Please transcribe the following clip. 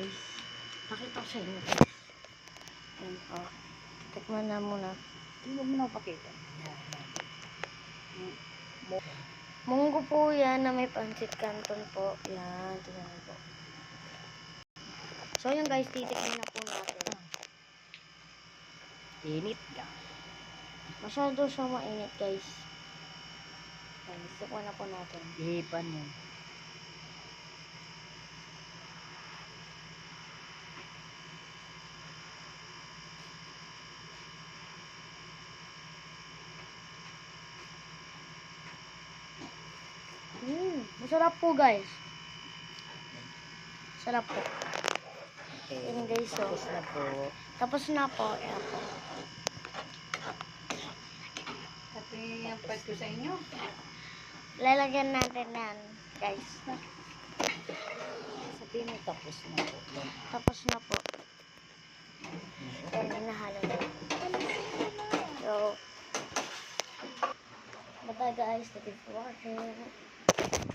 guys. Pakita ko sa inyo guys. Ayan po. Tikman na muna. Hindi mo na pakita. Munggo po yan na may pancit canton po. Yan, tingnan mo po. So yun guys, titikman na po natin. Init ka. Masyado siyang mainit guys. Ayan, tikman na po natin. Ihipan mo. Masarap po guys. Sarap po. Okay. Yun guys, so. Tapos na po. Tapos na po. Ayan po. Kasi yung pad ko sa inyo. Lalagyan natin yan guys. Sabihin mo tapos na po. Tapos na po. Ayan, hinahalo na. So, bye guys. Thank you for watching.